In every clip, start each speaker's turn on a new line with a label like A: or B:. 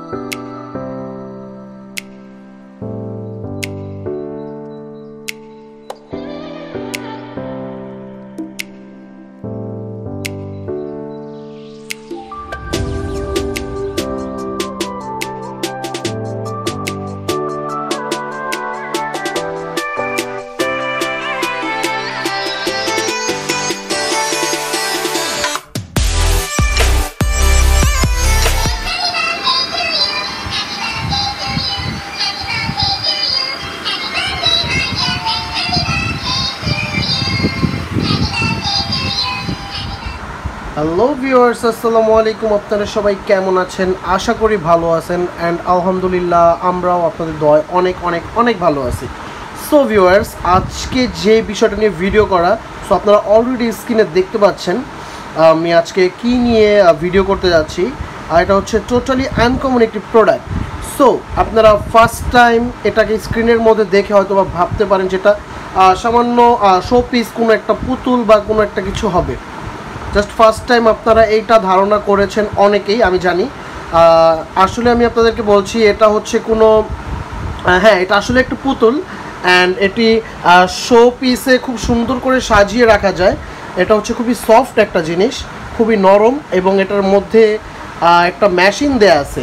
A: Hello viewers, আসসালামু আলাইকুম। আপনারা সবাই কেমন আছেন? আশা করি ভালো আছেন অ্যান্ড আলহামদুলিল্লাহ আমরাও আপনাদের দয়ায় অনেক অনেক অনেক ভালো আছি। সো ভিউয়ার্স, আজকে যে বিষয়টা নিয়ে ভিডিও করা, সো আপনারা অলরেডি স্ক্রিনে দেখতে পাচ্ছেন আমি আজকে কি নিয়ে ভিডিও করতে যাচ্ছি। আর এটা হচ্ছে টোটালি আনকমন একটি প্রোডাক্ট। সো আপনারা ফার্স্ট টাইম এটাকে স্ক্রিনের মধ্যে দেখে হয়তো বা ভাবতে পারেন যেটা সামান্য শো পিস, কোনো একটা পুতুল বা কোনো একটা কিছু হবে। জাস্ট ফার্স্ট টাইম আপনারা এইটা ধারণা করেছেন অনেকেই, আমি জানি। আসলে আমি আপনাদেরকে বলছি এটা হচ্ছে কোনো হ্যাঁ, এটা আসলে একটা পুতুল অ্যান্ড এটি শো পিসে খুব সুন্দর করে সাজিয়ে রাখা যায়। এটা হচ্ছে খুবই সফট একটা জিনিস, খুবই নরম, এবং এটার মধ্যে একটা মেশিন দেয়া আছে।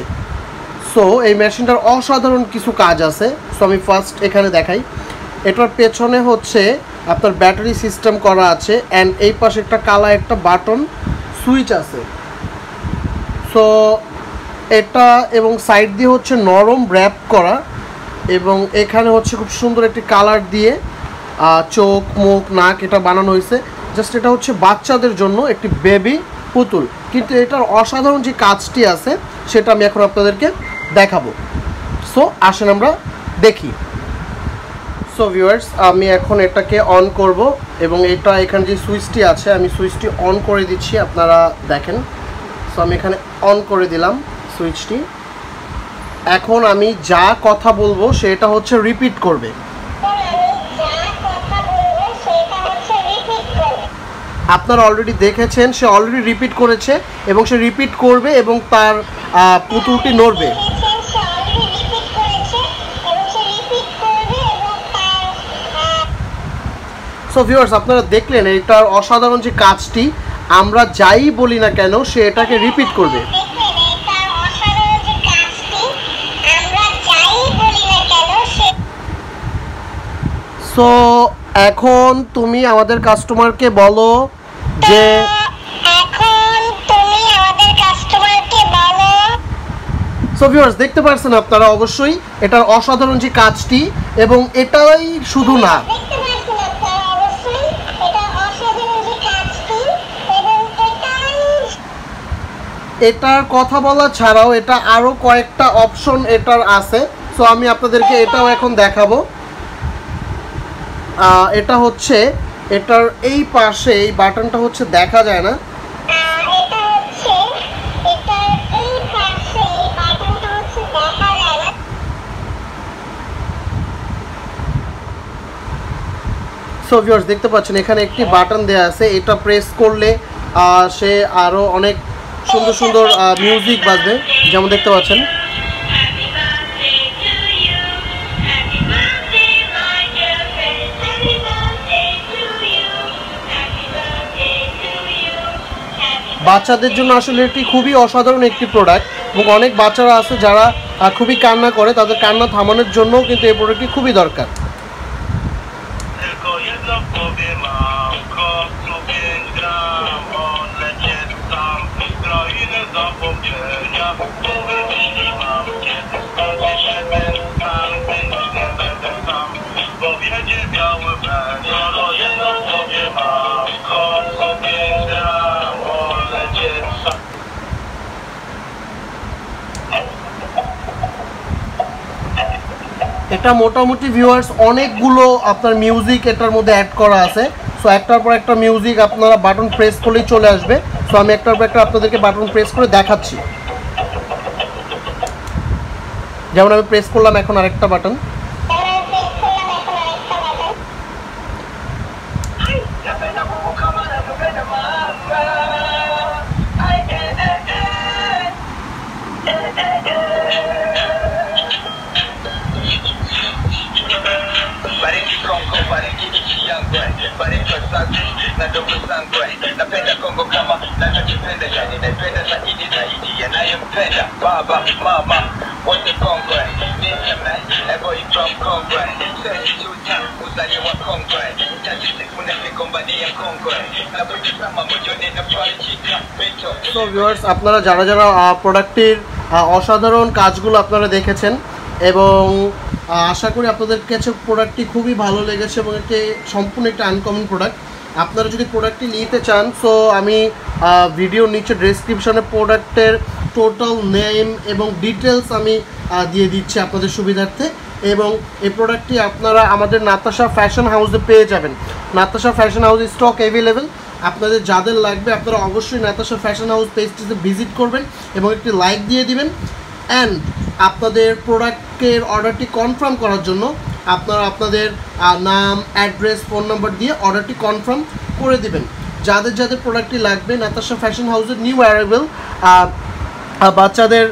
A: সো এই মেশিনটার অসাধারণ কিছু কাজ আছে। সো আমি ফার্স্ট এখানে দেখাই। এটার পেছনে হচ্ছে আপনার ব্যাটারি সিস্টেম করা আছে অ্যান্ড এই পাশে একটা কালা একটা বাটন সুইচ আছে। সো এটা এবং সাইড দিয়ে হচ্ছে নরম র্যাপ করা, এবং এখানে হচ্ছে খুব সুন্দর একটি কালার দিয়ে চোখ, মুখ, নাক এটা বানানো হয়েছে। জাস্ট এটা হচ্ছে বাচ্চাদের জন্য একটি বেবি পুতুল, কিন্তু এটার অসাধারণ যে কাজটি আছে সেটা আমি এখন আপনাদেরকে দেখাবো। সো আসেন আমরা দেখি। সো ভিউয়ার্স, আমি এখন এটাকে অন করব এবং এটা এখানে যে সুইচটি আছে আমি সুইচটি অন করে দিচ্ছি, আপনারা দেখেন। সো আমি এখানে অন করে দিলাম সুইচটি। এখন আমি যা কথা বলবো সেটা হচ্ছে রিপিট করবে। আপনারা অলরেডি দেখেছেন সে অলরেডি রিপিট করেছে এবং সে রিপিট করবে এবং তার পুতুলটি নড়বে। সো ভিউয়ার্স, আপনারা দেখলেন এটার অসাধারণ যে কাজটি, আমরা যাই বলি না কেন সে এটাকে রিপিট করবে। সো এখন তুমি আমাদের কাস্টমারকে বলো যে সো ভিউয়ার্স, দেখতে পাচ্ছেন আপনারা অবশ্যই এটার অসাধারণ যে কাজটি, এবং এটাই শুধু না, এটার কথা বলা ছাড়াও এটা আরও কয়েকটা অপশন এটার আছে। সো আমি আপনাদেরকে এটাও এখন দেখাবো। এটা হচ্ছে এটার এই পাশে এই বাটনটা হচ্ছে দেখা যায় না। সো ভিউয়ার্স, দেখতে পাচ্ছেন এখানে একটি বাটন দেওয়া আছে, এটা প্রেস করলে সে আরও অনেক সুন্দর সুন্দর মিউজিক বাজবে, যেমন দেখতে পাচ্ছেন। বাচ্চাদের জন্য আসলে এটি খুবই অসাধারণ একটি প্রোডাক্ট, এবং অনেক বাচ্চারা আছে যারা খুবই কান্না করে, তাদের কান্না থামানোর জন্যও কিন্তু এই প্রোডাক্টটি খুবই দরকার। এটা মোটামুটি ভিউয়ার্স অনেকগুলো আপনার মিউজিক এটার মধ্যে অ্যাড করা আছে। সো একটার পর একটা মিউজিক আপনারা বাটন প্রেস করলেই চলে আসবে। সো আমি একটার পর একটা আপনাদেরকে বাটন প্রেস করে দেখাচ্ছি। যেমন আমি প্রেস করলাম এখন আরেকটা button.
B: shangwe Barika safi na ndugu zangwe Napenda Kongo kama navyojipenda yani naipenda zaidi yanayempenda baba mama wote Kongwe Niseme a boy from Kongwe Sesi chuta uzaliwa Kongwe Chachi siku nafikombania Kongwe Napojisama mojoni na farijika Mito
A: So viewers, আপনারা যারা যারা প্রোডাক্টের অসাধারণ কাজগুলো আপনারা দেখেছেন এবং আশা করি আপনাদের কাছে প্রোডাক্টটি খুবই ভালো লেগেছে এবং এটি সম্পূর্ণ একটা আনকমন প্রোডাক্ট। আপনারা যদি প্রোডাক্টটি নিতে চান সো আমি ভিডিওর নিচে ডেসক্রিপশনে প্রোডাক্টের টোটাল নেম এবং ডিটেলস আমি দিয়ে দিচ্ছি আপনাদের সুবিধার্থে এবং এই প্রোডাক্টটি আপনারা আমাদের নাতাশা ফ্যাশন হাউসে পেয়ে যাবেন। নাতাশা ফ্যাশন হাউসে স্টক অ্যাভেলেবেল। আপনাদের যাদের লাগবে আপনারা অবশ্যই নাতাশা ফ্যাশন হাউস পেজটিতে ভিজিট করবেন এবং একটি লাইক দিয়ে দিবেন অ্যান্ড আপনাদের প্রোডাক্টের অর্ডারটি কনফার্ম করার জন্য আপনারা আপনাদের নাম অ্যাড্রেস ফোন নাম্বার দিয়ে অর্ডারটি কনফার্ম করে দিবেন। যাদের যাদের প্রোডাক্টটি লাগবে নাতাশা ফ্যাশন হাউসের নিউ অ্যারাইভেল বাচ্চাদের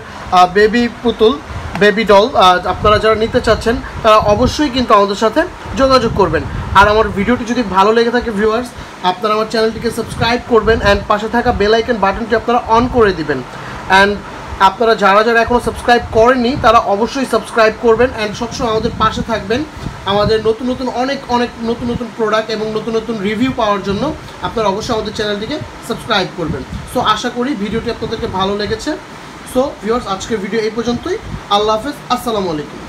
A: বেবি পুতুল বেবি ডল আপনারা যারা নিতে চাচ্ছেন তারা অবশ্যই কিন্তু আমাদের সাথে যোগাযোগ করবেন। আর আমার ভিডিওটি যদি ভালো লেগে থাকে ভিউয়ার্স আপনারা আমার চ্যানেলটিকে সাবস্ক্রাইব করবেন অ্যান্ড পাশে থাকা বেল আইকন বাটনটি আপনারা অন করে দিবেন অ্যান্ড আপনারা যারা যারা এখনও সাবস্ক্রাইব করেননি তারা অবশ্যই সাবস্ক্রাইব করবেন অ্যান্ড সবসময় আমাদের পাশে থাকবেন। আমাদের নতুন নতুন অনেক নতুন নতুন প্রোডাক্ট এবং নতুন নতুন রিভিউ পাওয়ার জন্য আপনারা অবশ্যই আমাদের চ্যানেলটিকে সাবস্ক্রাইব করবেন। সো আশা করি ভিডিওটি আপনাদেরকে ভালো লেগেছে। সো ভিউয়ার্স আজকের ভিডিও এই পর্যন্তই। আল্লাহ হাফেজ, আসসালামু আলাইকুম।